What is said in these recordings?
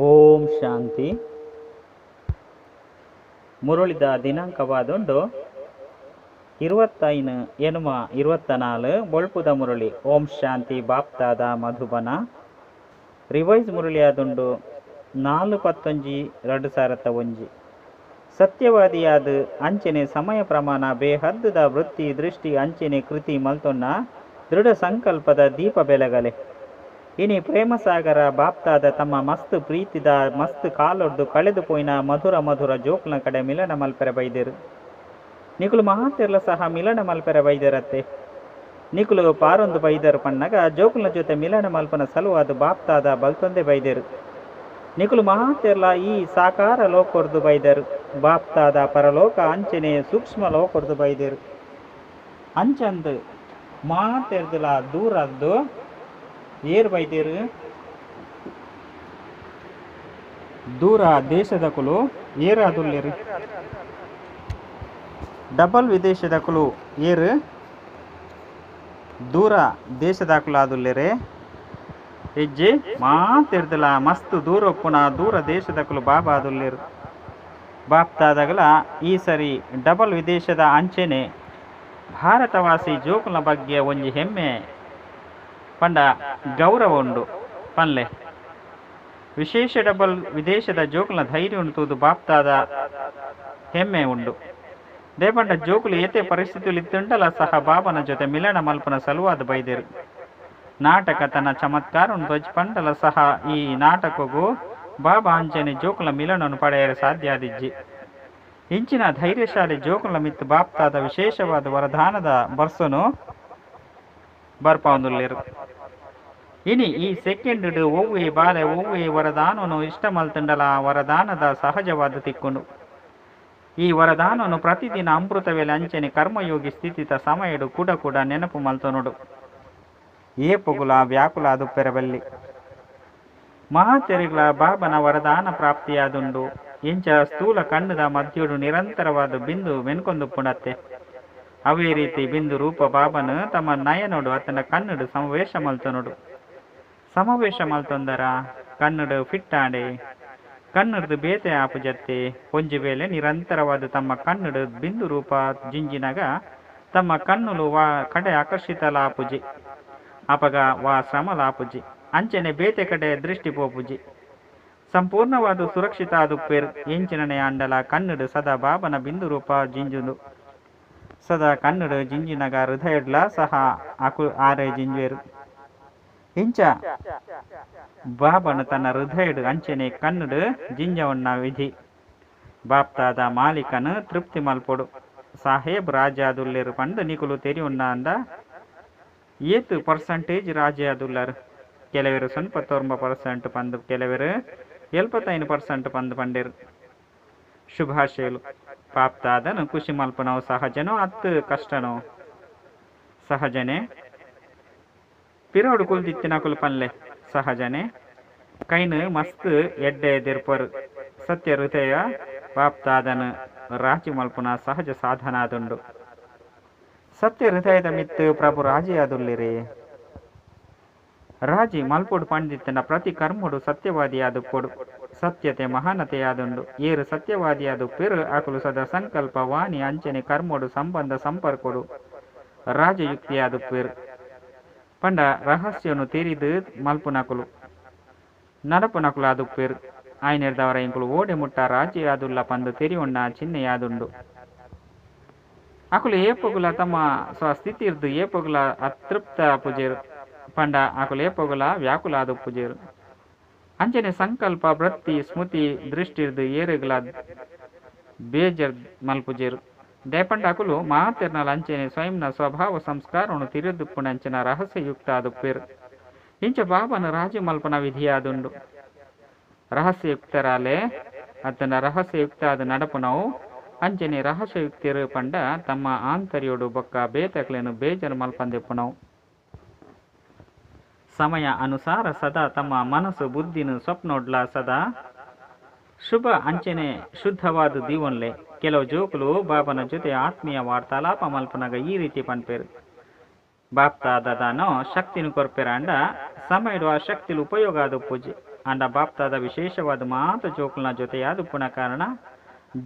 ಓಂ ಶಾಂತಿ. ಮುರುಳಿದ ದಿನಾಂಕವಾದುಂಡು 25 ಎನುಮ 24 ಬೊಳ್ಪುದ ಮುರುಳಿ. ಓಂ ಶಾಂತಿ. BapDada Madhuban. Revise ಮುರುಳಿಯಾದುಂಡು 4-11-2001. ಸತ್ಯವಾದಿಯಾದ ಅಂಚನೆ ಸಮಯ ಪ್ರಮಾಣ ಬೇಹದ್ದದ ವೃತ್ತಿ ದೃಷ್ಟಿ ಅಂಚನೆ ಕೃತಿ ಮಲ್ತೊನ್ನ ದೃಢ ಸಂಕಲ್ಪದ ದೀಪ ಬೆಳಗಲೆ. ಇನಿ ಪ್ರೇಮಸಾಗರ ಬಾಪ್ತಾದ ತಮ್ಮ ಮಸ್ತ್ ಪ್ರೀತಿದ ಮಸ್ತ್ ಕಾಲೊಡ್ದು ಕಳೆದು ಪೋಯಿನ ಮಧುರ ಮಧುರ ಜೋಕ್ಲ ಕಡೆ ಮಿಲನ ಮಲ್ಪೆರೆ ಬೈದೇರು. ನಿಕುಲು ಮಹಾತೆರ್ಲ ಸಹ ಮಿಲನ ಮಲ್ಪೆರೆ ಬೈದೇರತ್ತೆ. ನಿಕುಲು ಪಾರೊಂದು ಬೈದರು ಪನ್ನಗ ಜೋಕುಲ ಜೊತೆ ಮಿಲನ ಮಲ್ಪನ ಸಲುವಾದ ಬಾಪ್ತಾದ ಬಲ್ತೊಂದೆ ಬೈದೇರು. ನಿಕುಲು ಮಹಾತೆರ್ಲ ಈ ಸಾಕಾರ ಲೋಕೊರ್ದು ಬೈದರು. ಬಾಪ್ತಾದ ಪರಲೋಕ ಅಂಚನೆ ಸೂಕ್ಷ್ಮ ಲೋಕೊರ್ದು ಬೈದೇರು. ಅಂಚಂದು ಮಹಾತೆರ್ದುಲ ದೂರದ್ದು ಏರ್ ಬೈದೇರು. ದೂರ ದೇಶದ ಕುಲು ಏರಾದುಲ್ಲೇರು. ಡಬಲ್ ವಿದೇಶದ ಕುಲು ಏರು ದೂರ ದೇಶದ ಕುಲು ಆದುಲ್ಲೇರೆ. ಹೆಜ್ಜೆ ಮಾತೆರ್ದಲ ಮಸ್ತ್ ದೂರ ಪುನ ದೂರ ದೇಶದ ಕುಲು ಬಾಬಾ ಆದುಲ್ಲೇರು. ಬಾಪ್ತಾದಗಲ ಈ ಸರಿ ಡಬಲ್ ವಿದೇಶದ ಅಂಚೆನೆ ಭಾರತವಾಸಿ ಜೋಕುಲ ಬಗ್ಗೆ ಒಂಜಿ ಹೆಮ್ಮೆ ಪಂಡ ಗೌರವ ಉಂಡು ಪನ್ಲೆ. ವಿಶೇಷ ಡಬಲ್ ವಿದೇಶದ ಜೋಕುಲ ಧೈರ್ಯ ಉಂಟುದು ಬಾಪ್ತಾದ ಹೆಮ್ಮೆ ಉಂಡು. ದೇಪಂಡ ಜೋಕುಲು ಏತೆ ಪರಿಸ್ಥಿತಿಯಲ್ಲಿ ಇತ್ತುಂಟಲ್ಲ ಸಹ ಬಾಬನ ಜೊತೆ ಮಿಲನ ಮಲ್ಪನ ಸಲುವಾದ ಬೈದೇರು. ನಾಟಕ ತನ್ನ ಚಮತ್ಕಾರ ಧ್ವಜಪಂಡಲ ಸಹ ಈ ನಾಟಕಗೂ ಬಾಬಾ ಅಂಚನೆ ಜೋಕುಲ ಮಿಲನನ್ನು ಪಡೆಯಲು ಸಾಧ್ಯ ಆದಿಜ್ಜಿ. ಇಂಚಿನ ಧೈರ್ಯಶಾಲಿ ಜೋಕುಲ ಮಿತ್ತು ಬಾಪ್ತಾದ ವಿಶೇಷವಾದ ವರದಾನದ ಬರ್ಸನು ಬರ್ಪೊಂದುಲ್ಲೇರು. ಇನಿ ಈ ಸೆಕೆಂಡ್ ಒವ್ವೆ ಬಾಲೆ ಒವ್ವೆ ವರದಾನನು ಇಷ್ಟ ಮಲ್ತಂಡಲ ವರದಾನದ ಸಹಜವಾದ ತಿಕ್ಕುಂಡು. ಈ ವರದಾನನು ಪ್ರತಿದಿನ ಅಮೃತ ವೇಳೆ ಅಂಚನೆ ಕರ್ಮಯೋಗಿ ಸ್ಥಿತಿತ ಸಮಯಡು ಕೂಡ ಕೂಡ ನೆನಪು ಮಲ್ತೊನುಡು. ಏಪುಗುಲ ವ್ಯಾಕುಲ ದುಪ್ಪೆರಬಲ್ಲಿ ಮಹಾತೆರಿಗಳ ಬಾಬನ ವರದಾನ ಪ್ರಾಪ್ತಿಯಾದುಂಡು. ಇಂಚ ಸ್ಥೂಲ ಕಣ್ಣದ ಮಧ್ಯುಡು ನಿರಂತರವಾದ ಬಿಂದು ವೆನ್ಕೊಂದುಪ್ಪುಣತ್ತೆ. ಅವೇ ರೀತಿ ಬಿಂದು ರೂಪ ಬಾಬನು ತಮ್ಮ ನಯನೋಡು ಅತನ ಕಣ್ಣುಡು ಸಮಾವೇಶ ಮಲ್ತೊನುಡು. ಸಮಾವೇಶ ಮಲ್ತೊಂದರ ಕಣ್ಣುಡು ಫಿಟ್ಟಾಂಡೆ ಕಣ್ಣುಡ್ದು ಬೇತೆ ಆಪುಜತ್ತೆ. ಒಂಜಿ ವೇಳೆ ನಿರಂತರವಾದ ತಮ್ಮ ಕಣ್ಣುಡು ಬಿಂದು ರೂಪ ಜಿಂಜಿನಗ ತಮ್ಮ ಕಣ್ಣುಲು ವಾ ಕಡೆ ಆಕರ್ಷಿತಲಾಪುಜಿ ಅಪಗ ವಾ ಶ್ರಮಲಾಪುಜಿ ಅಂಚನೆ ಬೇತೆ ಕಡೆ ದೃಷ್ಟಿ ಪೋಪುಜಿ. ಸಂಪೂರ್ಣವಾದ ಸುರಕ್ಷಿತ ಆದುಪ್ಪೇರು. ಎಂಚಿನನೆ ಅಂಡಲ ಕಣ್ಣುಡು ಸದಾ ಬಾಬನ ಬಿಂದು ರೂಪ ಜಿಂಜುಂದು. ಸದಾ ಕಣ್ಣುಡು ಜಿಂಜಿನಗ ಹೃದಯಡ್ಲ ಸಹ ಆರೆ ಜಿಂಜುವೆರು. ಇಂಚ ಬಾಬನು ತನ್ನ ಹೃದಯಡು ಅಂಚನೆ ಕಣ್ಣುಡು ಜಿಂಜವನ್ನ ವಿಧಿ. ಬಾಪ್ತಾದ ಮಾಲೀಕನು ತೃಪ್ತಿ ಮಲ್ಪೊಡು. ಸಾಹೇಬ್ ರಾಜ ಆದುಲ್ಲೇರು ಪಂಡು ನಿಕುಲು ತೆರಿ ಉನ್ನ ಅಂದ ಏತು ಪರ್ಸೆಂಟೇಜ್ ರಾಜ ಆದುಲ್ಲರು. ಕೆಲವರು 99% ಪಂದು ಕೆಲವರು 75% ಪಂದು ಪಂಡೇರು. ಶುಭಾಶಯಲು. ಬಾಪ್ತಾದನು ಖುಷಿ ಮಲ್ಪನವು ಸಹಜನೋ ಅತ್ತು ಕಷ್ಟನೋ ಸಹಜನೆ. ಪಿರೋಡು ಕುಲ್ದಿತ್ತಿನ ಕುಲ್ಪನ್ಲೆ ಸಹಜನೆ. ಕೈನು ಮಸ್ತ್ ಎಡ್ಡೆ ಎದಿರ್ಪರು. ಸತ್ಯ ಹೃದಯ ಬಾಪ್ತಾದನು ರಾಜಿ ಮಲ್ಪುನ ಸಹಜ ಸಾಧನ ಆದುಂಡು. ಸತ್ಯ ಹೃದಯದ ಮಿತ್ತು ಪ್ರಭು ರಾಜಿ ಆದುಲ್ಲಿರಿ. ರಾಜಿ ಮಲ್ಪೊಡು ಪಂಡಿತನ ಪ್ರತಿ ಕರ್ಮುಡು ಸತ್ಯವಾದಿಯಾದು ಕೊಡು. ಸತ್ಯತೆ ಮಹಾನತೆಯಾದುಂಡು. ಏರು ಸತ್ಯವಾದಿಯಾದು ಪೆರು ಆಕುಲು ಸದಾ ಸಂಕಲ್ಪ ವಾಣಿ ಅಂಚನೆ ಕರ್ಮೋಡು ಸಂಬಂಧ ಸಂಪರ್ಕೊಡು ರಾಜಯುಕ್ತಿಯಾದು ಪೆರು ಪಂಡ ರಹಸ್ಯನು ತೆರಿದು ಮಲ್ಪುನಕುಲು ನಡಪುನಕುಲು ಆದು ಪೆರು. ಆಯ್ನೆರ್ದವರ ಇಂಕುಲು ಓಡೆ ಮುಟ್ಟ ರಾಜಿ ಆದುಲ್ಲ ಪಂದು ತೆರಿಯುಣ್ಣ ಚಿಹ್ನೆಯಾದುಂಡು. ಅಕುಲು ಏಪಗುಲ ತಮ್ಮ ಸ್ವಸ್ಥಿತಿ ಇರ್ದು ಏಪಗುಲ ಅತೃಪ್ತ ಪುಜೇರು ಪಂಡ ಅಕುಲು ಏಪಗುಲ ವ್ಯಾಕುಲ ಆದು ಪುಜೇರು. ಅಂಚನೆ ಸಂಕಲ್ಪ ವೃತ್ತಿ ಸ್ಮೃತಿ ದೃಷ್ಟಿರ್ದು ಏರುಗಳ ಬೇಜರ್ ಮಲ್ಪುಜೇರು. ದೇಪಂಡ ಅಕುಲು ಮಾತೆರ್ನಲ ಅಂಚನೆ ಸ್ವಯಂನ ಸ್ವಭಾವ ಸಂಸ್ಕಾರವನ್ನು ತಿರುದುಪ್ಪುನಂಚಿನ ರಹಸ್ಯಯುಕ್ತ ಆದುಪ್ಪೇರು. ಇಂಚ ಬಾಬನ ರಾಜಿ ಮಲ್ಪನ ವಿಧಿಯಾದುಂಡು. ರಹಸ್ಯಯುಕ್ತರಾಲೆ ಅತನ ರಹಸ್ಯಯುಕ್ತ ಆದ ನಡಪುನವು ಅಂಚನೆ ರಹಸ್ಯಯುಕ್ತಿರು ಪಂಡ ತಮ್ಮ ಆಂತರ್ಯೋಡು ಬೊಕ್ಕ ಬೇತಕ್ಲೇನು ಬೇಜರ್ ಮಲ್ಪಂದೆಪ್ಪುನವು. ಸಮಯ ಅನುಸಾರ ಸದಾ ತಮ್ಮ ಮನಸ್ಸು ಬುದ್ಧಿನು ಸ್ವಪ್ನೋಡ್ಲ ಸದಾ ಶುಭ ಅಂಚನೆ ಶುದ್ಧವಾದ ದೀವನ್ಲೆ. ಕೆಲವು ಜೋಕುಲು ಬಾಬನ ಜೊತೆ ಆತ್ಮೀಯ ವಾರ್ತಾಲಾಪ ಮಲ್ಪನಾಗ ಈ ರೀತಿ ಪನ್ಪೇರು. ಬಾಪ್ತಾದನೋ ಶಕ್ತಿನು ಕೊರ್ಪೆರ ಅಂಡ ಸಮಯಡು ಆ ಶಕ್ತಿಲು ಉಪಯೋಗ ಆದ ಪೂಜೆ ಅಂಡ ಬಾಪ್ತಾದ ವಿಶೇಷವಾದ ಮಾತು ಜೋಕುಲ್ನ ಜೊತೆಯಾದ ಉಪ್ಪುನ ಕಾರಣ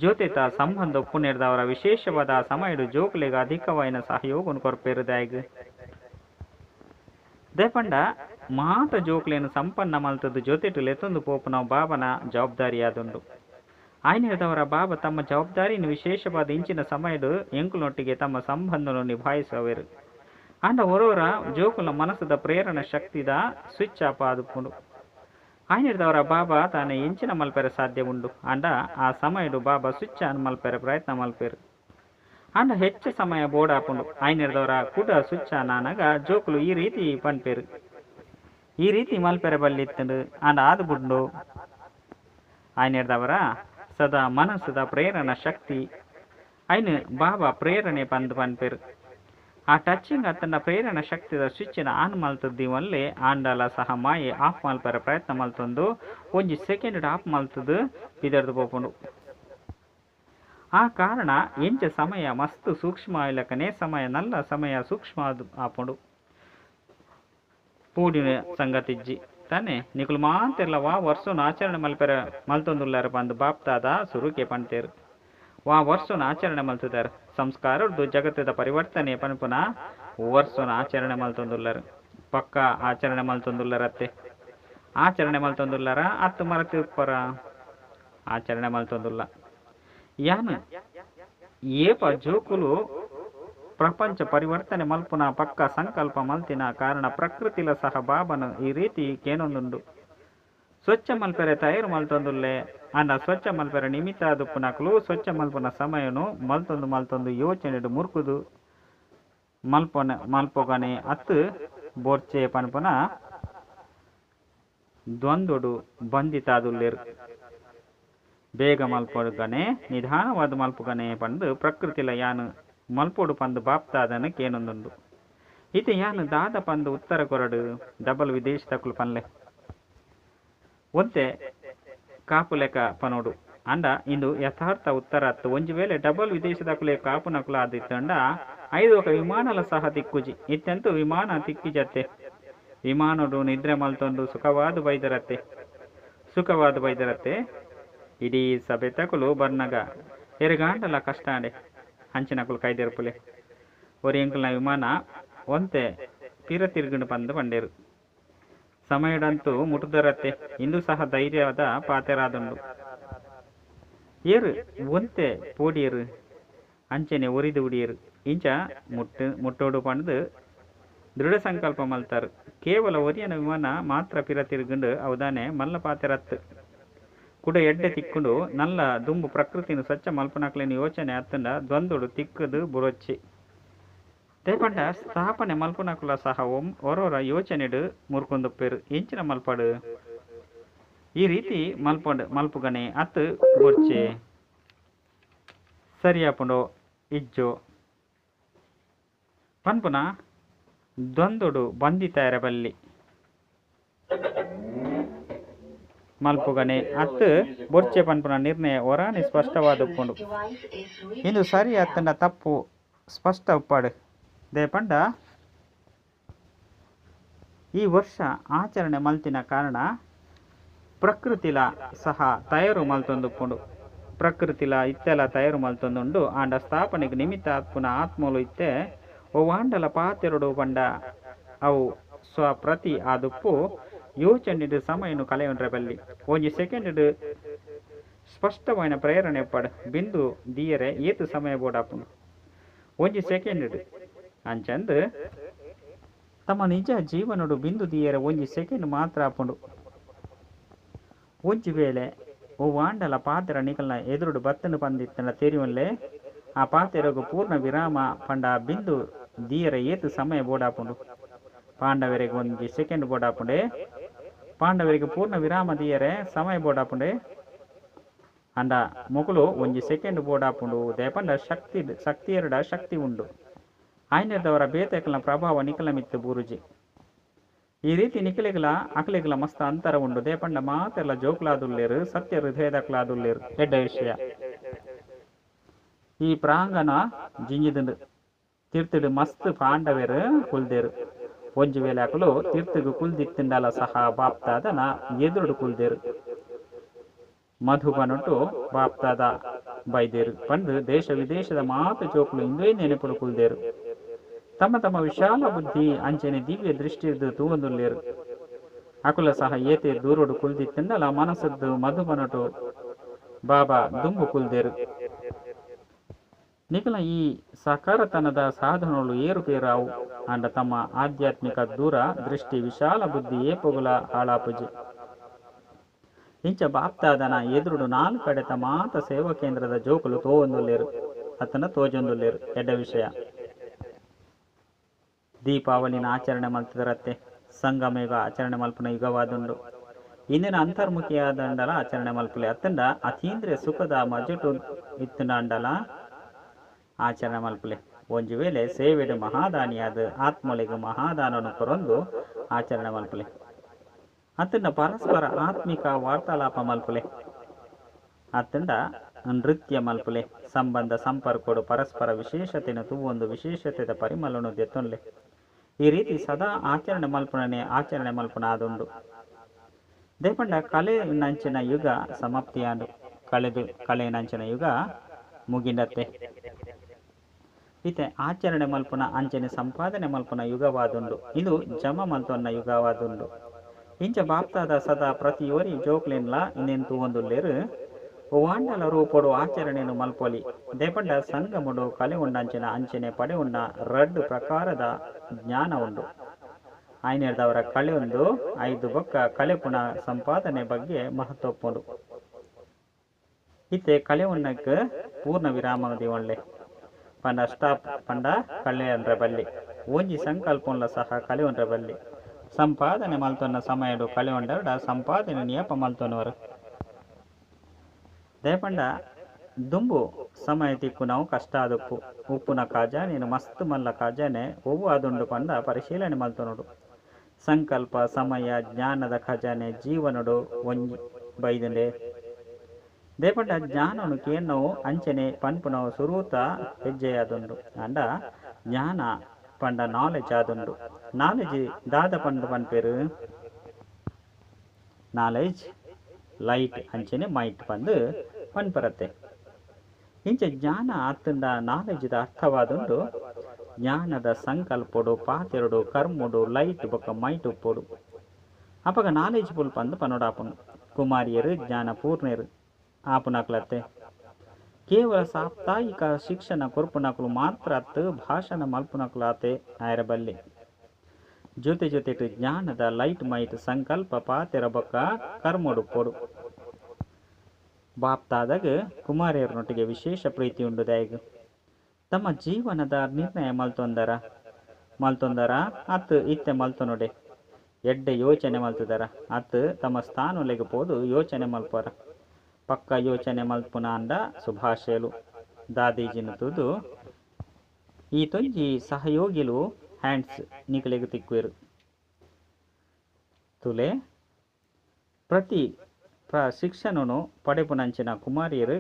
ಜೊತೆತ ಸಂಬಂಧ ಉಪ್ಪು ನೀಡಿದವರ ವಿಶೇಷವಾದ ಆ ಸಮಯಡು ಜೋಕುಲಿಗೆ ಅಧಿಕವಾಯಿನ ಸಹಯೋಗವನ್ನು ಕೊರಪೇರುದಾಯ್ಗ ದೇಪಂಡ ಮಾತ ಜೋಕುಲೇನು ಸಂಪನ್ನ ಮಲ್ತದ್ದು ಜೊತೆಟು ಲೆತ್ತೊಂದು ಪೋಪು ನಾವು ಬಾಬನ ಜವಾಬ್ದಾರಿಯಾದುಂಡು ಆಯ್ನ ಹಿಡಿದವರ ಬಾಬಾ ತಮ್ಮ ಜವಾಬ್ದಾರಿಯನ್ನು ವಿಶೇಷವಾದ ಇಂಚಿನ ಸಮಯಡು ಎಂಕುಲೊಟ್ಟಿಗೆ ತಮ್ಮ ಸಂಬಂಧವನ್ನು ನಿಭಾಯಿಸುವರು ಅಂಡ ಒರೋರ ಜೋಕುಲ ಮನಸ್ಸದ ಪ್ರೇರಣ ಶಕ್ತಿದ ಸ್ವಿಚ್ ಆಫ್ ಆದುಪ್ಪುಂಡು ಆಯ್ನ ಹಿಡಿದವರ ಬಾಬಾ ತಾನೇ ಎಂಚಿನ ಮಲ್ಪೆರೆ ಸಾಧ್ಯ ಉಂಡು ಅಂಡ ಆ ಸಮಯಡು ಬಾಬಾ ಸ್ವಿಚ್ ಆನ್ ಮಲ್ಪೆರೆ ಪ್ರಯತ್ನ ಮಲ್ಪೇರು ಅಂಡ ಹೆಚ್ಚು ಸಮಯ ಬೋಡಾಪುಂಡು ಆಯ್ನ ಹಿಡಿದವರ ಕೂಡ ಸ್ವಿಚ್ ಆನ್ ಆನಾಗ ಜೋಕುಲು ಈ ರೀತಿ ಪನ್ಪೇರು ಈ ರೀತಿ ಮಲ್ಪೆರೆ ಬಲ್ಲಿತ್ತಂಡು ಅಂಡ ಆದು ಬುಂಡು ಆಯ್ನ ಹಿಡಿದವರ ಸದಾ ಮನಸ್ಸದ ಪ್ರೇರಣ ಶಕ್ತಿ ಐನು ಬಾಬಾ ಪ್ರೇರಣೆ ಪನ್ಪೇರು ಆ ಟಚಿಂಗ್ ಅತನ ಪ್ರೇರಣ ಶಕ್ತಿದ ಸ್ವಿಚ್ನ ಆನ್ ಮಲ್ತದ್ದು ಒಳ್ಳೆ ಆಂಡಲ ಸಹ ಮಾಯೆ ಆಫ್ ಮಲ್ಪರ ಪ್ರಯತ್ನ ಮಲ್ತೊಂದು ಒಂಜಿ ಸೆಕೆಂಡ್ ಆಫ್ ಮಲ್ತದ್ದು ಬಿದರ್ದು ಪೋಪುಂಡು ಆ ಕಾರಣ ಎಂಚ ಸಮಯ ಮಸ್ತ್ ಸೂಕ್ಷ್ಮ ಇಲ್ಲಕನೇ ಸಮಯ ನಲ್ಲ ಸಮಯ ಸೂಕ್ಷ್ಮ ಆಪುಂಡು ಪೂಡಿನ ಸಂಗತಿಜ್ಜಿ ತಾನೆ ನಿಕುಲು ಮಾತೆಲ್ಲ ವಾ ವರ್ಷನ ಆಚರಣೆ ಮಲ್ಪೆರ ಮಲ್ತೊಂದುಲ್ಲಾರ ಬಂದು ಬಾಪ್ತಾದ ಸುರುಕೆ ಪಂತೇರು ವಾ ವರ್ಷನ ಆಚರಣೆ ಮಲ್ತಿದ್ದಾರೆ ಸಂಸ್ಕಾರದ್ದು ಜಗತ್ತದ ಪರಿವರ್ತನೆ ಪನ್ಪುನ ವರ್ಷನ ಆಚರಣೆ ಮಲ್ತೊಂದುಲ್ಲಾರ ಪಕ್ಕ ಆಚರಣೆ ಮಲ್ತೊಂದುಲ್ಲಾರತ್ತೆ ಆಚರಣೆ ಮಲ್ತೊಂದುಲ್ಲಾರ ಅತ್ತು ಮರತಿ ಉಪ್ಪರ ಆಚರಣೆ ಮಲ್ತೊಂದುಲ್ಲ ಯಾನು ಏಪ ಜೋಕುಲು ಪ್ರಪಂಚ ಪರಿವರ್ತನೆ ಮಲ್ಪುನ ಪಕ್ಕ ಸಂಕಲ್ಪ ಮಲ್ತಿನ ಕಾರಣ ಪ್ರಕೃತಿಲ ಸಹ ಬಾಬನು ಈ ರೀತಿ ಕೇನೊಂದುಂಡು ಸ್ವಚ್ಛ ಮಲ್ಪೆರೆ ತಯಾರು ಮಲ್ತೊಂದುಲ್ಲೆ ಅಂಡ ಸ್ವಚ್ಛ ಮಲ್ಪೆರೆ ನಿಮಿತ್ತ ದುಪ್ಪುನಕಲು ಸ್ವಚ್ಛ ಮಲ್ಪುನ ಸಮಯನು ಮಲ್ತೊಂದು ಯೋಚನೆಡು ಮುರ್ಕುದು ಮಲ್ಪೊಗನೆ ಅತ್ತು ಬೋರ್ಚೆ ಪನ್ಪುನ ದ್ವಂದ್ವಡು ಬಂದಿತಾದುಲ್ಲೇರು ಬೇಗ ಮಲ್ಪೊಗನೆ ನಿಧಾನವಾದ ಮಲ್ಪುಗನೆ ಪಂದು ಪ್ರಕೃತಿಲ ಯಾನು ಮಲ್ಪೊಡು ಪಂದು ಬಾಪ್ತಾದನ ಕೇನೊಂದುಂಡು ಇದು ಯಾನು ದಾದ ಪಂದು ಉತ್ತರ ಕೊರಡು ಡಬಲ್ ವಿದೇಶದಕುಲು ಪನ್ಲೆ ಒಂತೆ ಕಾಪು ಲೆಕ್ಕ ಪನೋಡು ಅಂಡ ಇಂದು ಯಥಾರ್ಥ ಉತ್ತರ ಅತ್ತು ಒಂಜಿ ವೇಳೆ ಡಬಲ್ ವಿದೇಶದಕುಲೆ ಕಾಪು ನಕುಲು ಆದಿತ್ತಂಡ 5 ఒక ವಿಮಾನಲ ಸಹ ತಿಕ್ಕುಜಿ ಇತ್ತೆಂತೂ ವಿಮಾನ ತಿಕ್ಕಿಜತ್ತೆ ವಿಮಾನಡು ನಿದ್ರೆ ಮಲ್ತೊಂದು ಸುಖವಾದ ಬೈದರತ್ತೆ ಇಡೀ ಸಭೆ ತಕುಲು ಬರ್ನಗ ಎರೆಗಾಂಡಲ ಕಷ್ಟಾಂಡೆ ಹಂಚಿನಕುಲು ಕೈದೆರ್ಪುಲೆ ಒರಿ ಎಂಕುಲ್ನ ವಿಮಾನ ಒಂತೆ ತೀರ ತಿರುಗಿಂಡು ಪಂದು ಬಂಡೇರು ಸಮಯಡಂತೂ ಮುಟುದರತ್ತೆ ಇಂದು ಸಹ ಧೈರ್ಯದ ಪಾತೆರಾದುಂಡು ಏರು ಒಂತೆ ಪೋಡಿಯರು ಅಂಚನೆ ಒರಿದು ಉಡಿಯರು ಇಂಚ ಮುಟ್ಟೋಡು ಪಂದು ದೃಢ ಸಂಕಲ್ಪ ಮಲ್ತಾರು ಕೇವಲ ಒರಿಯನ ವಿಮಾನ ಮಾತ್ರ ಪಿರ ತಿರುಗಿಂಡು ಅವದಾನೆ ಮಲ್ಲ ಪಾತೆರತ್ತು ಕುಡ ಎಡ್ಡೆ ತಿಕ್ಕೊಂಡು ನಲ್ಲ ದುಂಬು ಪ್ರಕೃತಿನ ಸ್ವಚ್ಛ ಮಲ್ಪನಕ್ಲೇನು ಯೋಚನೆ ಅತ್ತಂಡ ದ್ವಂದ್ವಡು ತಿಕ್ಕದು ಬುರೊಚ್ಚಿ ದೇಪಂಡ ಸ್ಥಾಪನೆ ಮಲ್ಪನಕುಲ ಸಹ ಒರೋರ ಯೋಚನೆಡು ಮುರ್ಕೊಂದುಪ್ಪೇರು ಎಂಚಿನ ಮಲ್ಪಡು ಈ ರೀತಿ ಮಲ್ಪುಗನೆ ಅತ್ತು ಬೊರ್ಚೆ ಸರಿಯಾಪುಂಡೋ ಇಜ್ಜೋ ಪನ್ಪುನ ದ್ವಂದ್ವಡು ಬಂದಿತಾಯರ ಬಲ್ಲಿ ಮಲ್ಪುಗನೆ ಅತ್ತು ಬೊರ್ಚೆ ಪನ್ಪುನ ನಿರ್ಣಯ ಒರಾನಿ ಸ್ಪಷ್ಟವಾದ ಉಪ್ಪುಂಡು ಇಂದು ಸರಿ ಅತ್ತನ ತಪ್ಪು ಸ್ಪಷ್ಟ ಉಪ್ಪಾಡು ದೇಪಂಡ ಈ ವರ್ಷ ಆಚರಣೆ ಮಲ್ತಿನ ಕಾರಣ ಪ್ರಕೃತಿಲ ಸಹ ತಯಾರು ಮಲ್ತೊಂದುಪ್ಪುಂಡು ಪ್ರಕೃತಿಲ ಇತ್ತೆಲ ತಯಾರು ಮಲ್ತೊಂದುಂಡು ಆಂಡ ಸ್ಥಾಪನೆಗೆ ನಿಮಿತ್ತ ಆತ್ಮನ ಆತ್ಮಲು ಇತ್ತೆ ಓವಾಂಡಲ ಪಾತೆರಡು ಬಂಡ ಅವು ಸ್ವಪ್ರತಿ ಆದುಪ್ಪು ಯೋಚನೆಡು ಸಮಯನು ಕಲೆಯೊಂಡ್ರೆ ಬಲ್ಲಿ ಒಂಜಿ ಸೆಕೆಂಡ್ ಸ್ಪಷ್ಟವಾದ ಪ್ರೇರಣೆ ಪಡ್ ಬಿಂದು ದಿಯರೆ ಏತು ಸಮಯ ಬೋಡಾಪುಂಡು ಒಂಜಿ ಸೆಕೆಂಡ್ ಅಂಚಂದು ತಮ್ಮ ನಿಜ ಜೀವನಡು ಬಿಂದು ದಿಯರೆ ಒಂಜಿ ಸೆಕೆಂಡ್ ಮಾತ್ರ ಆಪುಂಡು ಒಂಜಿ ವೇಳೆ ಓ ವಾಂಡಲ ಪಾತೆರ ನಿಕಲ್ನ ಎದುರುಡು ಬತ್ತನು ಪಂದಿತ್ತನ ತೆರಿವಲ್ಲೇ ಆ ಪಾತೆರಗು ಪೂರ್ಣ ವಿರಾಮ ಪಂಡ ಬಿಂದು ದಿಯರೆ ಏತು ಸಮಯ ಬೋಡಾಪುಂಡು ಪಾಂಡವರಿಗೆ ಒಂಜಿ ಸೆಕೆಂಡ್ ಬೋಡಾಪುಂಡೆ ಪಾಂಡವರಿಗೆ ಪೂರ್ಣ ವಿರಾಮ ದಿಯರೆ ಸಮಯ ಬೋಡಾಪುಂಡೆ ಅಂಡ ಮೊಕುಲು ಒಂಜಿ ಸೆಕೆಂಡ್ ಬೋಡಾಪುಂಡು ದೇಪಂಡ ಶಕ್ತಿಯರಡ ಶಕ್ತಿ ಉಂಡು ಆಯ್ನದವರ ಬೇತೆಕಲ್ನ ಪ್ರಭಾವ ನಿಕಲ ಮಿತ್ತು ಬೂರುಜಿ ಈ ರೀತಿ ನಿಖಿಲೆಗಳ ಅಕಲೆಗಳ ಮಸ್ತ ಅಂತರ ಉಂಡು ದೇಪಂಡ ಮಾತೆಲ್ಲ ಜೋಕ್ಲಾದುಲ್ಲೇರು ಸತ್ಯ ಹೃದಯದಕ್ಲಾದುಲ್ಲೇರು ಎಡ್ಡ ವಿಷಯ ಈ ಪ್ರಾಂಗಣ ಜಿಂಜಿದು ತಿರ್ತಿಡು ಮಸ್ತ್ ಪಾಂಡವೇರು ಕುಲ್ದೇರು ಒಂಜಿ ವೇಳೆ ಅಕುಲು ತೀರ್ಥಗ್ ಕುಲ್ದಿತ್ತಿಂಡಲ ಸಹ ಬಾಪ್ತಾದನ ಎದುರುಡು ಕುಲ್ದೇರು. ಮಧುಬನೊಟ್ಟು ಬಾಪ್ತಾದ ಬೈದೇರು ಪಂದು ದೇಶ ವಿದೇಶದ ಮಾತು ಜೋಕುಲು ಇಂದೇ ನೆನಪುಡು ಕುಲ್ದೇರು. ತಮ್ಮ ತಮ್ಮ ವಿಶಾಲ ಬುದ್ಧಿ ಅಂಚನೆ ದಿವ್ಯ ದೃಷ್ಟಿರ್ದು ತೂವೊಂದುಲ್ಲೇರು. ಅಕುಲ ಸಹ ಏತೆ ದೂರೋಡು ಕುಲ್ದಿತ್ತಿಂಡಲ ಮನಸ್ಸದ್ದು ಮಧುಬನೊಟ್ಟು ಬಾಬಾ ದುಂಬು ಕುಲ್ದೇರು. ನಿಖಲ ಈ ಸಕಾರತನದ ಸಾಧನಗಳು ಏರುಪೇರಾವು ಅಂಡ ತಮ್ಮ ಆಧ್ಯಾತ್ಮಿಕ ದೂರ ದೃಷ್ಟಿ ವಿಶಾಲ ಬುದ್ಧಿ ಏಪುಗುಲ ಹಾಳಾಪುಜಿ. ಇಂಚ ಬಾಪ್ತಾದನ ಎದುರುಡು 4 ಕಡೆತ ಮಾತ ಸೇವಾ ಕೇಂದ್ರದ ಜೋಕುಲು ತೋವೊಂದುಲ್ಲೇರು ಅತನ ತೋಜೊಂದುಲ್ಲೇರು. ಎಡ್ಡ ವಿಷಯ ದೀಪಾವಳಿನ ಆಚರಣೆ ಮಲ್ತಿದರತ್ತೆ ಸಂಗಮೇಗ ಆಚರಣೆ ಮಲ್ಪನ ಯುಗವಾದುಂಡು. ಇಂದಿನ ಅಂತರ್ಮುಖಿಯಾದ ಅಂಡಲ ಆಚರಣೆ ಮಲ್ಪಲೆ ಅತ್ತಂಡ ಅತೀಂದ್ರಿಯ ಸುಖದ ಮಜಟು ಇತ್ತುಂಡ ಅಂಡಲ ಆಚರಣೆ ಮಲ್ಪಲೆ. ಒಂಜಿ ವೇಳೆ ಸೇವೆಡು ಮಹಾದಾನಿಯಾದ ಆತ್ಮಲಿಗೆ ಮಹಾದಾನನು ಕೊರೊಂದು ಆಚರಣೆ ಮಲ್ಪಲೆ. ಅತ್ತಂಡ ಪರಸ್ಪರ ಆತ್ಮಿಕ ವಾರ್ತಾಲಾಪ ಮಲ್ಪಲೆ. ಅತ್ತಂಡ ನೃತ್ಯ ಮಲ್ಪಲೆ. ಸಂಬಂಧ ಸಂಪರ್ಕೋಡು ಪರಸ್ಪರ ವಿಶೇಷತೆನ ತೂವೊಂದು ವಿಶೇಷತೆದ ಪರಿಮಳನು ದೆತ್ತೊನ್ಲೆ. ಈ ರೀತಿ ಸದಾ ಆಚರಣೆ ಮಲ್ಪನೇ ಆಚರಣೆ ಮಲ್ಪನ ಆದುಂಡು. ದೇಪಂಡ ಕಲೆ ನಂಚಿನ ಯುಗ ಸಮಾಪ್ತಿಯಾಡು. ಕಲೆ ನಂಚಿನ ಯುಗ ಮುಗಿಂಡತ್ತೆ. ಇತ್ತೆ ಆಚರಣೆ ಮಲ್ಪನ ಅಂಚನೆ ಸಂಪಾದನೆ ಮಲ್ಪನ ಯುಗವಾದುಂಡು. ಇದು ಜಮ ಮಲ್ತೊನ್ನ ಯುಗವಾದುಂಡು. ಇಂಚ ಬಾಪ್ತಾದ ಸದಾ ಪ್ರತಿಯೊರಿ ಜೋಕ್ಲೆನ್ಲ ಇನ್ನೆಂತು ಒಂದುಲ್ಲೇರು ವಾಂಡಲ ರೂಪೋಡು ಆಚರಣೆನು ಮಲ್ಪೊಲಿ. ದೇಪಂಡ ಸಂಗಮುಡು ಕಲೆ ಉಂಡಂಚಿನ ಅಂಚನೆ ಪಡೆ ಉಂಡ 2 ಪ್ರಕಾರದ ಜ್ಞಾನ ಉಂಡು. ಆಯ್ನೆರ್ದವರ ಕಳೆ ಒಂದು 5 ಬೊಕ್ಕ ಕಲೆ ಪುಣ ಸಂಪಾದನೆ ಬಗ್ಗೆ ಮಹತ್ವಪ್ಪುಂಡು. ಇತ್ತೆ ಕಲೆ ಉಣ್ಣಕ್ಕೆ ಪೂರ್ಣ ವಿರಾಮದಿ ಒಳ್ಳೆ ಪಂಡ ಸ್ಟಾಪ್ ಪಂಡ ಕಳೆ ಅಂದ್ರೆ ಬಲ್ಲಿ ಒಂಜಿ ಸಂಕಲ್ಪಂಲ ಸಹ ಕಲೆ ಉಂಡ್ರೆ ಬಲ್ಲಿ ಸಂಪಾದನೆ ಮಲ್ತೊನ್ನ ಸಮಯಡು ಕಳೆ ಉಂಡರ್ಡ ಸಂಪಾದನೆ ನಿಯಪ ಮಲ್ತೊನವರು. ದೇಪಂಡ ದುಂಬು ಸಮಯ ತಿಕ್ಕು ನಾವು ಕಷ್ಟ ಆದುಪ್ಪು ಉಪ್ಪುನ ಖಜಾನೆನು ಮಸ್ತ್ ಮಲ್ಲ ಖಜಾನೆ ಒವ್ವು ಆದುಂಡು ಪಂಡ ಪರಿಶೀಲನೆ ಮಲ್ತೊನೋಡು. ಸಂಕಲ್ಪ ಸಮಯ ಜ್ಞಾನದ ಖಜಾನೆ ಜೀವನಡು ಒಂಜಿ ಬೈದುಂಡೆ. ದೇಪಂಡ ಜ್ಞಾನನು ಕೇನ್ನವು ಅಂಚನೆ ಪನ್ಪುನವು ಸುರೂತ ಹೆಜ್ಜೆಯಾದುಂಡು ಅಂಡ ಜ್ಞಾನ ಪಂಡ ನಾಲೆಜ್ ಆದುಂಡು. ನಾಲೆಜ್ ದಾದ ಪಂಡು ಪನ್ಪೇರು ನಾಲೆಜ್ ಲೈಟ್ ಅಂಚನೆ ಮೈಟ್ ಪಂದು ಪನ್ಪರತ್ತೆ. ಇಂಚ ಜ್ಞಾನ ಅತ್ತಂಡ ನಾಲೆಜ್ದ ಅರ್ಥವಾದುಂಡು ಜ್ಞಾನದ ಸಂಕಲ್ಪಡು ಪಾತೆರಡು ಕರ್ಮುಡು ಲೈಟ್ ಬೊಕ್ಕ ಮೈಟ್ ಉಪ್ಪೋಡು. ಅಪಗ ನಾಲೆಜ್ ಪುಲ್ ಪಂದು ಪನೋಡಾಪುನು. ಕುಮಾರಿಯರು ಜ್ಞಾನ ಪೂರ್ಣರು ಆಪುನಕ್ಲತ್ತೆ. ಕೇವಲ ಸಾಪ್ತಾಹಿಕ ಶಿಕ್ಷಣ ಕೊರ್ಪುನಕ್ಲು ಮಾತ್ರ ಅತ್ತು ಭಾಷಣ ಮಲ್ಪುನಕ್ಲಾತೆ ಆಯರ ಬಲ್ಲಿ. ಜೊತೆ ಜೊತೆಟು ಜ್ಞಾನದ ಲೈಟ್ ಮೈಟ್ ಸಂಕಲ್ಪ ಪಾತೆರ ಬೊಕ್ಕ ಕರ್ಮೊಡುಪ್ಪೋಡು. ಬಾಪ್ತಾದಾಗ ಕುಮಾರಿಯರನೊಟ್ಟಿಗೆ ವಿಶೇಷ ಪ್ರೀತಿ ಉಂಡು ದಯಗು. ತಮ್ಮ ಜೀವನದ ನಿರ್ಣಯ ಮಲ್ತೊಂದರ ಅತ್ತು ಇತ್ತೆ ಮಲ್ತೊನೊಡೆ ಎಡ್ಡೆ ಯೋಚನೆ ಮಲ್ತದರ ಅತ್ತು ತಮ್ಮ ಸ್ಥಾನಲೆಗೆ ಪೋದು ಯೋಚನೆ ಮಲ್ಪರ. ಪಕ್ಕ ಯೋಚನೆ ಮಲ್ಪುನ ಅಂಡ ಶುಭಾಶಯಲು ದಾದೀಜಿನ ತೂದು ಈ ತೊಂಜಿ ಸಹಯೋಗಿಲು ಹ್ಯಾಂಡ್ಸ್ ನಿಕಲೆಗೆ ತಿಕ್ಕುವೆರು ತುಲೆ ಪ್ರತಿ ಶಿಕ್ಷಣನು ಪಡೆಪುನಂಚಿನ ಕುಮಾರಿಯರು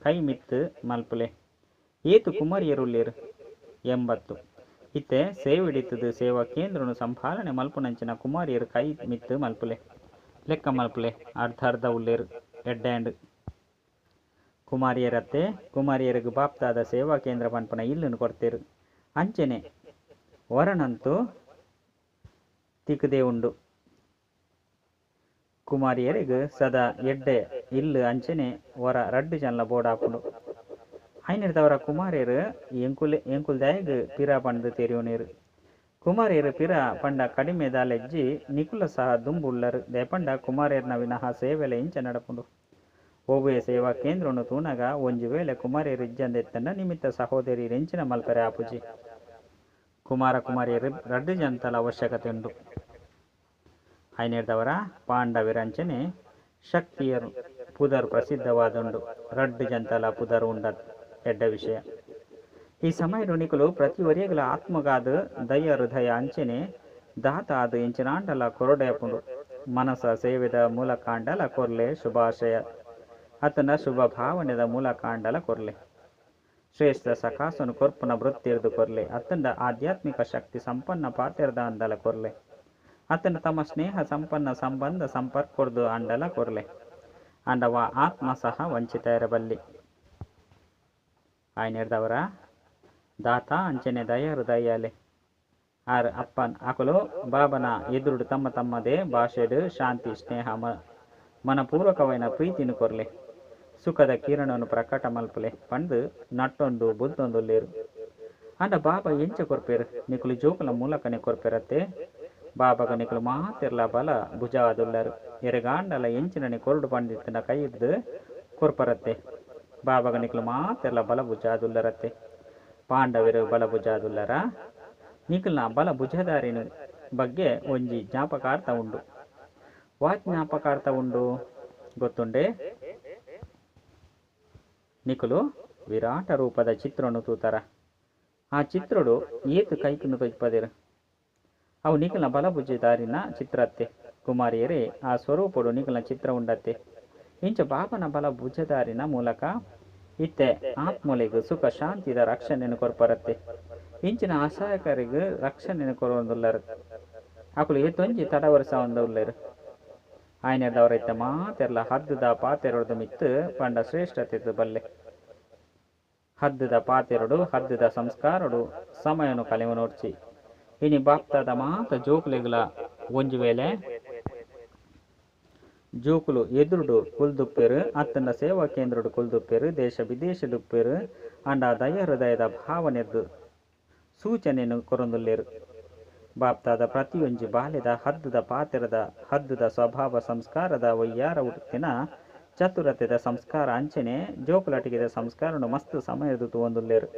ಕೈ ಮಿತ್ತು ಮಲ್ಪುಲೆ. ಏತು ಕುಮಾರಿಯರು ಉಳ್ಳೇರು 80. ಇತ್ತೆ ಸೇವಿಡಿತದು ಸೇವಾ ಕೇಂದ್ರನು ಸಂಪಾಲನೆ ಮಲ್ಪುನಂಚಿನ ಕುಮಾರಿಯರು ಕೈ ಮಿತ್ತು ಮಲ್ಪುಲೆ ಲೆಕ್ಕ ಮಲ್ಪುಲೆ ಅರ್ಧ ಉಳ್ಳೇರು ಎಡ್ಡ್ಯಾಂಡ್. ಕುಮಾರಿಯರತ್ತೆ ಕುಮಾರಿಯರಿಗೆ ಬಾಪ್ತಾದ ಸೇವಾ ಕೇಂದ್ರ ಪನ್ಪನ ಇಲ್ಲನ್ನು ಕೊಡ್ತೇರು. ಅಂಚನೆ ವರನಂತೂ ತಿಕ್ಕದೇ ಉಂಡು. ಕುಮಾರಿಯರಿಗೆ ಸದಾ ಎಡ್ಡೆ ಇಲ್ಲು ಅಂಚನೆ ವರ 2 ಜನಲ ಬೋರ್ಡ್ ಹಾಕೊಂಡು ಐನಿರ್ದವರ ಕುಮಾರಿಯರು ಎಂಕುಲ್ದಾಯಗ್ ಪಿರ ಪಂಡು ತೆರಿಯೋನೇರು. ಕುಮಾರಿಯರು ಪಿರ ಪಂಡ ಕಡಿಮೆ ದಾಲೆಜ್ಜಿ ನಿಕುಲ ಸಹ ದುಂಬುಳ್ಳರು. ದೇಪಂಡ ಕುಮಾರಿಯರ್ನ ವಿನಃ ಸೇವೆಲೆ ಇಂಚ ನಡಪುಂಡು. ಓಬುಯ ಸೇವಾ ಕೇಂದ್ರನು ತೂನಗ ಒಂಜಿ ವೇಳೆ ಕುಮಾರಿಯರು ಇಜ್ಜಂದೆತ್ತಂಡ ನಿಮಿತ್ತ ಸಹೋದರಿ ರೆಂಚಿನ ಮಲ್ಪರೆ ಆಪುಜಿ. ಕುಮಾರಿಯರು 2 ಜನತಲ ಅವಶ್ಯಕತೆ ಉಂಡು. ಐನೇರ್ದವರ ಪಾಂಡವಿರಂಚನೆ ಶಕ್ತಿಯರು ಪುದರ್ ಪ್ರಸಿದ್ಧವಾದುಂಡು. 2 ಜನತಲ ಪುದರ್ ಉಂಡತ್ ಎಡ್ಡ ವಿಷಯ. ಈ ಸಮಯ ನಿಕುಲು ಪ್ರತಿ ಒರಿಯಗಲ ಆತ್ಮಗಾದ ದಯ ಹೃದಯ ಅಂಚನೆ ದಾತ ಆದ ಎಂಚಿನಾಂಡಲ ಕೊರಡೆಪುಂಡು. ಮನಸ ಸೇವೆದ ಮೂಲಕಾಂಡಲ ಕೊರ್ಲೆ ಶುಭಾಶಯ ಅತನ ಶುಭ ಭಾವನೆದ ಮೂಲಕಾಂಡಲ ಕೊರ್ಲೆ. ಶ್ರೇಷ್ಠ ಸಕಾಸನು ಕೊರ್ಪುನ ವೃತ್ತಿರ್ದು ಕೊರ್ಲೆ ಅತ್ತಂಡ ಆಧ್ಯಾತ್ಮಿಕ ಶಕ್ತಿ ಸಂಪನ್ನ ಪಾತೆರ್ದ ಅಂದಲ ಕೊರ್ಲೆ ಅತ್ತಂಡ ತಮ್ಮ ಸ್ನೇಹ ಸಂಪನ್ನ ಸಂಬಂಧ ಸಂಪರ್ಕೊರ್ದು ಅಂಡಲ ಕೊರ್ಲೆ ಅಂಡವ ಆತ್ಮ ಸಹ ವಂಚಿತ ಇರಬಲ್ಲಿ ಆಯ್ನೆರ್ದವರ ದಾತ ಅಂಚನೆ ದಯರು ದಯ್ಯಾಲೆ ಆರ್ ಅಪ್ಪನ್ ಅಕಲು ಬಾಬನ ಎದುರುಡು ತಮ್ಮ ತಮ್ಮದೇ ಭಾಷೆಡು ಶಾಂತಿ ಸ್ನೇಹ ಮನಪೂರ್ವಕವೈನ ಪ್ರೀತಿನು ಕೊರ್ಲೆ ಸುಖದ ಕಿರಣನು ಪ್ರಕಟ ಮಲ್ಪಲೆ ಪಂದು ನಟ್ಟೊಂದು ಬುಲ್ತೊಂದು ಲೇರು ಅಂಡ ಬಾಬಾ ಎಂಚ ಕೊರ್ಪೇರು ನಿಕುಲು ಜೋಕುಲ ಮೂಲಕನೆ ಕೊರ್ಪೆರತ್ತೆ ಬಾಬಾಗ ನಿಕುಲು ಮಾತಿರ್ಲ ಬಲ ಭುಜಾದುಲ್ಲರು ಎರೆಗಾಂಡಲ ಎಂಚಿನನೆ ಕೊರಡು ಪಂಡಿತನ ಕೈ ಹಿಡ್ದು ಕೊರ್ಪರತ್ತೆ ಬಾಬಾಗ ನಿಕುಲು ಮಾತಿರ್ಲ ಬಲ ಭುಜಾದುಲ್ಲರತ್ತೆ ಪಾಂಡವರು ಬಲ ಭುಜಾದುಲ್ಲರ ನಿಕುಲ್ನ ಬಲ ಭುಜದಾರಿನ ಬಗ್ಗೆ ಒಂಜಿ ಜ್ಞಾಪಕಾರ್ಥ ಉಂಡು ಜ್ಞಾಪಕಾರ್ಥ ಉಂಡು ಗೊತ್ತುಂಡೆ ನಿಕುಲು ವಿರಾಟ ರೂಪದ ಚಿತ್ರನು ತೂತರ ಆ ಚಿತ್ರಡು ಏತು ಕೈಕನ್ನು ತೊಜ್ಪದಿರು ಅವು ನಿಕಲ್ನ ಬಲಭುಜದಾರಿನ ಚಿತ್ರತ್ತೆ ಕುಮಾರಿಯರೇ ಆ ಸ್ವರೂಪಡು ನಿಕಲ್ನ ಚಿತ್ರ ಉಂಡತ್ತೆ ಇಂಚ ಬಾಬನ ಬಲ ಭುಜದಾರಿನ ಮೂಲಕ ಇತ್ತೆ ಆತ್ಮಲಿಗೂ ಸುಖ ಶಾಂತಿದ ರಕ್ಷಣೆಯನ್ನು ಕೊರ್ಪರತ್ತೆ ಇಂಚಿನ ಅಸಹಾಯಕರಿಗೂ ರಕ್ಷಣೆಯನ್ನು ಕೊರೊಂದುಲ್ಲರು ಅಕುಲು ಏತೊಂಜಿ ತಡವರ್ಸ ಒಂದುಲ್ಲೇರು ಆಯ್ನೆದವರ ಇತ್ತ ಮಾತೆರ್ಲ ಹದ್ದದ ಪಾತೆರೊಡ್ದು ಮಿತ್ತು ಪಂಡ ಶ್ರೇಷ್ಠತೆ ಬಲ್ಲೆ ಹದ್ದದ ಪಾತೆರಡು ಹದ್ದದ ಸಂಸ್ಕಾರಡು ಸಮಯನು ಕಲೆವು ನೋಡ್ಚಿ ಇನಿ ಬಾಪ್ತಾದ ಮಾತ ಜೋಕುಲೆಗಳ ಒಂಜು ವೇಳೆ ಜೋಕುಲು ಎದುರುಡು ಕುಲ್ದುಪ್ಪೆರು ಅತ್ತಂಡ ಸೇವಾ ಕೇಂದ್ರಡು ಕುಲ್ದುಪ್ಪೆರು ದೇಶ ವಿದೇಶದುಪ್ಪೆರು ಅಂಡ ದಯ ಹೃದಯದ ಭಾವನೆದ್ದು ಸೂಚನೆಯನ್ನು ಕೊರೊಂದುಲ್ಲೇರು ಬಾಪ್ತಾದ ಪ್ರತಿಯೊಂಜಿ ಬಾಲ್ಯದ ಹದ್ದದ ಪಾತೆರದ ಹದ್ದದ ಸ್ವಭಾವ ಸಂಸ್ಕಾರದ ಒಯ್ಯಾರ ಉಟ್ಟಿನ ಚತುರತೆದ ಸಂಸ್ಕಾರ ಅಂಚನೆ ಜೋಕುಲಟಿಗೆದ ಸಂಸ್ಕಾರನು ಮಸ್ತ್ ಸಮಯದ ತೂವೊಂದುಲ್ಲೇರು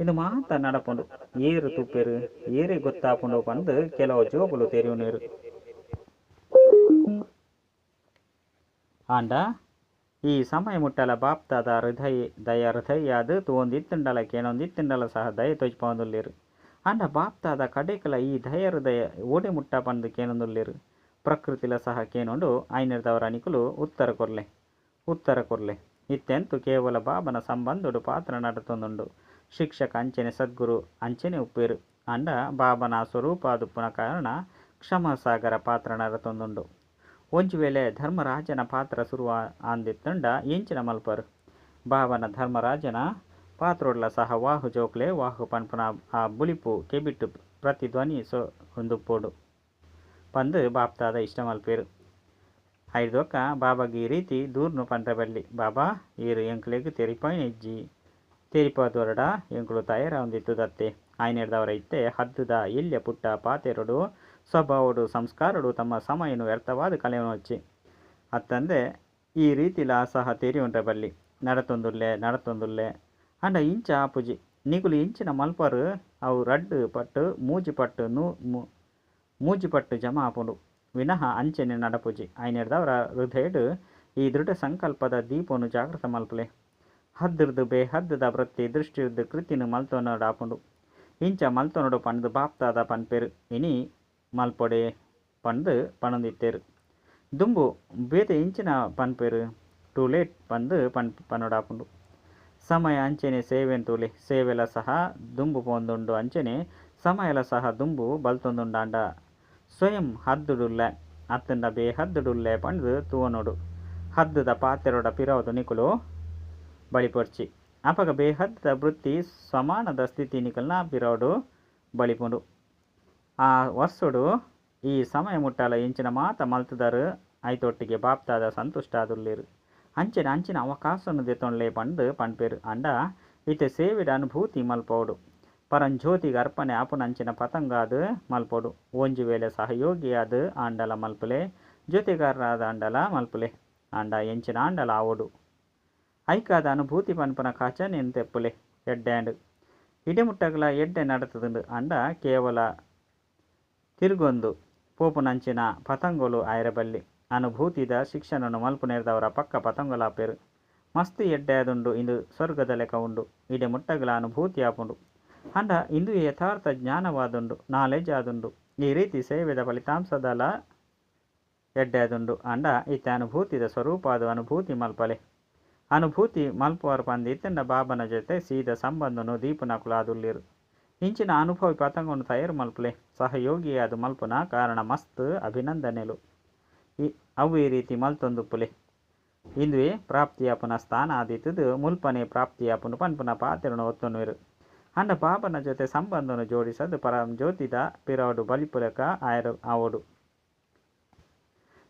ಇನ್ನು ಮಾತ ನಡಪುಂಡು ಏರು ತುಪ್ಪೆರು ಏರೇ ಗೊತ್ತಾಪುಂಡು ಬಂದು ಕೆಲವು ಜೋಗುಲು ತೆರೆಯುನೇರು ಆಂಡ ಈ ಸಮಯ ಮುಟ್ಟಲ ಬಾಪ್ತಾದ ದಯ ಹೃದಯಾದು ತೂವೊಂದಿತ್ತುಂಡಲ ಕೇನೊಂದಿತ್ತುಂಡಲ ಸಹ ದಯ ತೊಜ್ಪೊಂದುಲ್ಲೇರು ಅಂಡ ಬಾಪ್ತಾದ ಕಡೆಕಲ ಈ ದಯ ಹೃದಯ ಓಡೆ ಮುಟ್ಟ ಬಂದು ಕೇನೊಂದುಲ್ಲೇರು ಪ್ರಕೃತಿಲ ಸಹ ಕೇನೊಂಡು ಐನರ್ದವರ ನಿಕುಲು ಉತ್ತರ ಕೊರ್ಲೆ ಇತ್ತೆಂತು ಕೇವಲ ಬಾಬನ ಸಂಬಂಧಡು ಪಾತ್ರ ನಡತೊಂದುಂಡು ಶಿಕ್ಷಕ ಅಂಚನೆ ಸದ್ಗುರು ಅಂಚನೆ ಉಪ್ಪೇರು ಅಂಡ ಬಾಬನ ಸ್ವರೂಪ ಅದುಪ್ಪುನ ಕಾರಣ ಕ್ಷಮಸಾಗರ ಪಾತ್ರ ನಡತೊಂದುಂಡು ಒಂಜು ವೇಳೆ ಧರ್ಮರಾಜನ ಪಾತ್ರ ಶುರುವ ಅಂದಿತ್ತುಂಡ ಎಂಚಿನ ಮಲ್ಪರು ಬಾಬನ ಧರ್ಮರಾಜನ ಪಾತ್ರೋಡ್ಲ ಸಹ ವಾಹು ಜೋಕ್ಲೆ ವಾಹು ಪನ್ಪುನ ಆ ಬುಳಿಪು ಕೆಬಿಟ್ಟು ಪ್ರತಿಧ್ವನಿ ಹೊಂದುಪ್ಪೋಡು ಪಂದು ಬಾಪ್ತಾದ ಇಷ್ಟ ಮಲ್ಪೇರು ಐದೊಕ್ಕ ಬಾಬಾಗೆ ಈ ರೀತಿ ದೂರ್ನು ಪಂಡ್ರಬಲ್ಲಿ ಬಾಬಾ ಈರು ಎಂಕ್ಲೆಗ್ ತೆರಿಪಾಯಿನ ಇಜ್ಜಿ ತೆರಿಪಾದೊರಡ ಎಂಕ್ಲು ತಯಾರ ಹೊಂದಿತ್ತುದತ್ತೆ ಆಯ್ನೆಡ್ದವರ ಇತ್ತೆ ಹದ್ದದ ಎಲ್ಯ ಪುಟ್ಟ ಪಾತೆರಡು ಸ್ವಭಾವಡು ಸಂಸ್ಕಾರಡು ತಮ್ಮ ಸಮಯನು ವ್ಯರ್ಥವಾದ ಕಲೆಯನ್ನು ಹಚ್ಚಿ ಅತ್ತಂದೆ ಈ ರೀತಿಲ ಸಹ ತೆರಿ ಉಂಡ್ರಬಲ್ಲಿ ನಡತೊಂದುಲ್ಲೆ ಅಂಡ ಇಂಚ ಆಪುಜಿ ನಿಗುಲು ಇಂಚಿನ ಮಲ್ಪರು ಅವು ರಡ್ಡು ಪಟ್ಟು ಮೂಜಿಪಟ್ಟು ಜಮಾ ಆಪುಂಡು ವಿನಃ ಅಂಚನೆ ನಡಪುಜಿ ಐನೆಡ್ದವರ ಹೃದಯಡು ಈ ದೃಢ ಸಂಕಲ್ಪದ ದೀಪವನ್ನು ಜಾಗೃತ ಮಲ್ಪಲೆ ಹದ್ದಿರ್ದು ಹದ್ದದ ವೃತ್ತಿ ದೃಷ್ಟಿರ್ದು ಕೃತಿನು ಮಲ್ತೊನಡು ಆಪುಂಡು ಇಂಚ ಮಲ್ತೊನಡು ಪಂಡು ಬಾಪ್ತಾದ ಪನ್ಪೆರು ಇನಿ ಮಲ್ಪೊಡೆ ಪಂದು ಪಣೊಂದಿತ್ತೇರು ದುಂಬು ಬೇತೆ ಇಂಚಿನ ಪನ್ಪೆರು ಟೂ ಲೇಟ್ ಪಂದು ಪನೊಡಾಪುಂಡು ಸಮಯ ಅಂಚನೆ ಸೇವೆನ್ ತೂಲೆ ಸೇವೆಲ ಸಹ ದುಂಬು ಪೊಂದುಂಡು ಅಂಚನೆ ಸಮಯಲ ಸಹ ದುಂಬು ಬಲ್ತೊಂದುಂಡಾಂಡ ಸ್ವಯಂ ಹದ್ದುಡುಲ್ಲೆ ಅತ್ತಂಡ ಹದ್ದುಡುಲ್ಲೆ ಪಂದು ತೂವನೋಡು ಹದ್ದದ ಪಾತೆರೊಡ ಪಿರವದು ನಿಕುಲು ಬಳಿಪೊರ್ಚಿ ಅಪಗ ಹದ್ದದ ವೃತ್ತಿ ಸಮಾನದ ಸ್ಥಿತಿ ನಿಕಲ್ನ ಪಿರವಡು ಬಳಿಪುಂಡು ಆ ವರ್ಷುಡು ಈ ಸಮಯ ಮುಟ್ಟಾಲ ಇಂಚಿನ ಮಾತ ಮಲ್ತದರು ಐತೊಟ್ಟಿಗೆ ಬಾಪ್ತಾದ ಸಂತುಷ್ಟ ಆದುಲ್ಲೇರು ಅಂಚಿನ ಅವಕಾಶವನ್ನು ದೆತ್ತೊಂಡ್ಲೆ ಪಂಡು ಪನ್ಪೇರು ಅಂಡ ಇತ್ತೆ ಸೇವೆಡ ಅನುಭೂತಿ ಮಲ್ಪೋಡು ಪರಂಜ್ಯೋತಿಗೆ ಅರ್ಪಣೆ ಆಪುನಂಚಿನ ಪತಂಗಾದು ಮಲ್ಪೋಡು ಒಂಜು ವೇಳೆ ಸಹಯೋಗಿಯಾದ ಆಂಡಲ ಮಲ್ಪಲೆ ಜೊತೆಗಾರರಾದ ಅಂಡಲ ಮಲ್ಪಲೆ ಅಂಡ ಎಂಚಿನ ಆಂಡಲ ಆವೋಡು ಐಕಾದ ಅನುಭೂತಿ ಪನ್ಪನ ಕಾಚನೆಯನ್ನು ತೆಪ್ಪುಲೆ ಎಡ್ಡೆಂಡು ಇಡೆಮುಟ್ಟಗಲ ಎಡ್ಡೆ ನಡತದುಂಡು ಅಂಡ ಕೇವಲ ತಿರುಗೊಂದು ಪೋಪುನಂಚಿನ ಪತಂಗೊಲು ಆಯ್ರಬಲ್ಲಿ ಅನುಭೂತಿದ ಶಿಕ್ಷಣನು ಮಲ್ಪುನೇರ್ದವರ ಪಕ್ಕ ಪತಂಗೊಲಾಪೇರು ಮಸ್ತ್ ಎಡ್ಡೆ ಆದುಂಡು ಇಂದು ಸ್ವರ್ಗದ ಲೆಕ್ಕ ಉಂಡು ಇಡೆ ಮುಟ್ಟಗಲ ಅನುಭೂತಿ ಆಪುಂಡು ಅಂಡ ಇಂದು ಯಥಾರ್ಥ ಜ್ಞಾನವಾದುಂಡು ನಾಲೆಜ್ ಆದುಂಡು ಈ ರೀತಿ ಸೇವೆದ ಫಲಿತಾಂಶದಲ ಎಡ್ಡೆ ಆದುಂಡು ಅಂಡ ಇತ್ತೆ ಅನುಭೂತಿದ ಸ್ವರೂಪ ಅದು ಅನುಭೂತಿ ಮಲ್ಪಲೆ ಅನುಭೂತಿ ಮಲ್ಪುವರ್ ಪಂದ್ ಇತ್ತಂಡ ಬಾಬನ ಜೊತೆ ಸೀದ ಸಂಬಂಧನು ದೀಪನಕುಲಾದುಲ್ಲಿರು ಇಂಚಿನ ಅನುಭವಿ ಪತಂಗವನ್ನು ತಯಾರು ಮಲ್ಪಲೆ ಸಹಯೋಗಿಯಾದ ಮಲ್ಪುನ ಕಾರಣ ಮಸ್ತ್ ಅಭಿನಂದನೆಲು ಅವು ಈ ರೀತಿ ಮಲ್ತೊಂದುಪ್ಪುಲೆ ಇಂದುವೆ ಪ್ರಾಪ್ತಿಯಾಪುನ ಸ್ಥಾನ ಆದಿತ್ತದು ಮುಲ್ಪನೆ ಪ್ರಾಪ್ತಿಯಾಪುನ ಪನ್ಪುನ ಪಾತ್ರನ ಒತ್ತೊನ್ನುವೆರು ಅಂಡ ಬಾಬನ ಜೊತೆ ಸಂಬಂಧನು ಜೋಡಿಸದು ಪರಂ ಜ್ಯೋತಿದ ಪಿರವಡು ಬಲಿಪುಲಕ ಆವಡು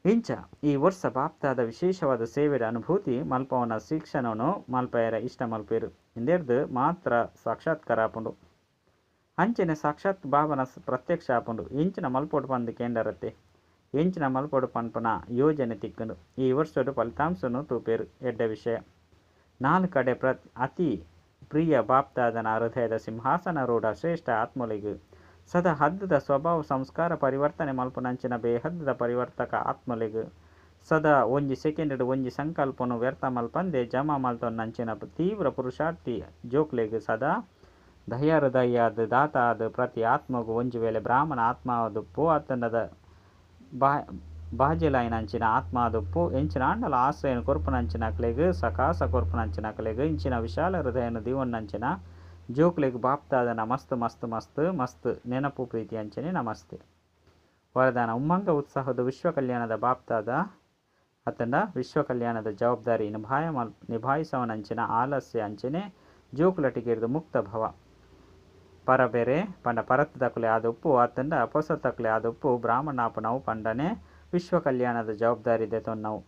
ಇಂಚ ಈ ವರ್ಷ ಬಾಪ್ತಾದ ವಿಶೇಷವಾದ ಸೇವೆಯ ಅನುಭೂತಿ ಮಲ್ಪವನ ಶಿಕ್ಷಣನು ಮಲ್ಪಯರ ಇಷ್ಟ ಮಲ್ಪೇರು ಇಂದೆರ್ದು ಮಾತ್ರ ಸಾಕ್ಷಾತ್ಕಾರ ಆಪುಂಡು ಅಂಚನೆ ಸಾಕ್ಷಾತ್ ಬಾಬನ ಪ್ರತ್ಯಕ್ಷ ಆಪುಂಡು ಇಂಚಿನ ಮಲ್ಪೋಡು ಪಂದು ಕೇಂದ್ರತ್ತೆ ಎಂಚಿನ ಮಲ್ಪೋಡು ಪನ್ಪನ ಯೋಜನೆ ತಿಕ್ಕಂಡು ಈ ವರ್ಷದ ಫಲಿತಾಂಶನು ತೂಪೇರು ಎಡ್ಡ ವಿಷಯ 4 ಕಡೆ ಅತಿ ಪ್ರಿಯ ಬಾಪ್ತಾದನ ಹೃದಯದ ಸಿಂಹಾಸನರೂಢ ಶ್ರೇಷ್ಠ ಆತ್ಮಲಿಗು ಸದಾ ಹದ್ದದ ಸ್ವಭಾವ ಸಂಸ್ಕಾರ ಪರಿವರ್ತನೆ ಮಲ್ಪುನಂಚಿನ ಬೇಹದ್ದದ ಪರಿವರ್ತಕ ಆತ್ಮಲಿಗು ಸದಾ ಒಂಜಿ ಸೆಕೆಂಡ್ ಒಂಜಿ ಸಂಕಲ್ಪನು ವ್ಯರ್ಥ ಮಲ್ಪಂದೆ ಜಮಾ ಮಲ್ತೊನ್ನಂಚಿನ ತೀವ್ರ ಪುರುಷಾರ್ಥಿ ಜೋಕ್ಲೆಗು ಸದಾ ದಯಾದ ದಾತಾದ ಪ್ರತಿ ಆತ್ಮಗೂ ಒಂಜಿ ವೇಳೆ ಬ್ರಾಹ್ಮಣ ಆತ್ಮಾದುಪ್ಪು ಅತ್ತಂಡದ ಬಾಜಿಲಾಯಿನಂಚಿನ ಆತ್ಮಾದುಪ್ಪು ಎಂಚಿನ ಆಂಡಲ ಆಶ್ರಯನ ಕೊರ್ಪುನಂಚಿನಕ್ಲೆಗು ಸಕಾಸ ಕೊರ್ಪುನಂಚಿನಕ್ಲೆಗು ಇಂಚಿನ ವಿಶಾಲ ಹೃದಯನ ದಿವನ್ನಂಚಿನ ಜೋಕ್ಲೆಗು ಬಾಪ್ತಾದನ ಮಸ್ತ್ ನೆನಪು ಪ್ರೀತಿ ಅಂಚನೆ ನಮಸ್ತೆ ವರದಾನ ಉಮ್ಮಂಗ ಉತ್ಸಾಹದ ವಿಶ್ವ ಕಲ್ಯಾಣದ ಬಾಪ್ತಾದ ಅತ್ತಂಡ ವಿಶ್ವ ಕಲ್ಯಾಣದ ಜವಾಬ್ದಾರಿ ನಿಭಾಯಿಸವನಂಚಿನ ಆಲಸ್ಯ ಅಂಚನೆ ಜೋಕುಲಟಿಗಿರ್ದು ಮುಕ್ತ ಭವ ಪರಬೇರೆ ಪಂಡ ಪರತ್ತದಕುಲೆ ಆದೊಪ್ಪು ಅತ್ತಂಡ ಪೊಸತಕ್ಲೆ ಆದೊಪ್ಪು ಬ್ರಾಹ್ಮಣಾಪನವು ಪಂಡನೆ ವಿಶ್ವ ಕಲ್ಯಾಣದ ಜವಾಬ್ದಾರಿ ದೆತೊನ್ನವು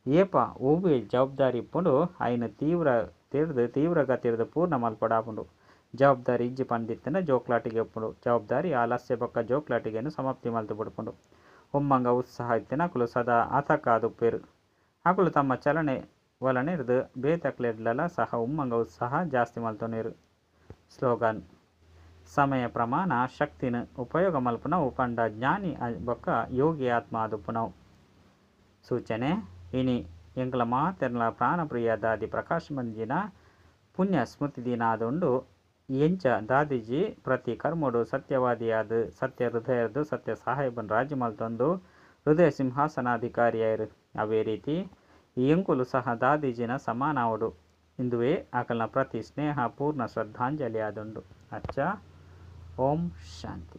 ಏಪ ಓಬೆ ಜವಾಬ್ದಾರಿ ಇಪ್ಪುಂಡು ಐನು ತೀವ್ರಗತಿರ್ದು ಪೂರ್ಣ ಮಲ್ಪಡಾಪುಂಡು ಜವಾಬ್ದಾರಿ ಇಜ್ಜಿ ಪಂದಿತ್ತಂಡ ಜೋಕ್ಲಾಟಿಗೆ ಒಪ್ಪುಂಡು ಜವಾಬ್ದಾರಿ ಆಲಸ್ಯ ಬೊಕ್ಕ ಜೋಕ್ಲಾಟಿಗೆನು ಸಮಾಪ್ತಿ ಮಲ್ತು ಬಿಡ್ಪುಂಡು ಒಮ್ಮಂಗ ಉತ್ಸಾಹ ಇತ್ತಿನ ಅಕುಲು ಸದಾ ಆತಕ ಆದುಪ್ಪೇರು ಅಕುಲು ತಮ್ಮ ಚಲನೆ ವಲನಿರ್ದು ಬೇತಕ್ಲೆಡ್ಲಲ ಸಹ ಉಮ್ಮಂಗ ಉತ್ಸಾಹ ಜಾಸ್ತಿ ಮಲ್ತೊನಿರು ಸ್ಲೋಗನ್ ಸಮಯ ಪ್ರಮಾಣ ಶಕ್ತಿನ ಉಪಯೋಗ ಮಲ್ಪುನವು ಪಂಡ ಜ್ಞಾನಿ ಬೊಕ್ಕ ಯೋಗಿ ಆತ್ಮ ಆದುಪ್ಪುನವು ಸೂಚನೆ ಇನಿ ಎಂಕಲ ಮಾತೆರ್ಲ ಪ್ರಾಣಪ್ರಿಯ ದಾದಿ ಪ್ರಕಾಶ್ ಮಂಜಿನ ಪುಣ್ಯ ಸ್ಮೃತಿ ದಿನ ಆದುಂಡು ಎಂಚ ದಾದಿಜಿ ಪ್ರತಿ ಕರ್ಮಡು ಸತ್ಯವಾದಿಯಾದ ಸತ್ಯ ಹೃದಯದು ಸತ್ಯ ಸಾಹೇಬನ್ ರಾಜಿ ಮಲ್ತೊಂದು ಹೃದಯ ಸಿಂಹಾಸನಾಧಿಕಾರಿಯಾಯಿರು ಅವೇ ರೀತಿ ಎಂಕುಲು ಸಹ ದಾದಿಜಿನ ಸಮಾನವಡು ಇಂದುವೇ ಆಕಲ್ನ ಪ್ರತಿ ಸ್ನೇಹ ಪೂರ್ಣ ಶ್ರದ್ಧಾಂಜಲಿ ಆದುಂಡು ಅಚ್ಚ ಓಂ ಶಾಂತಿ.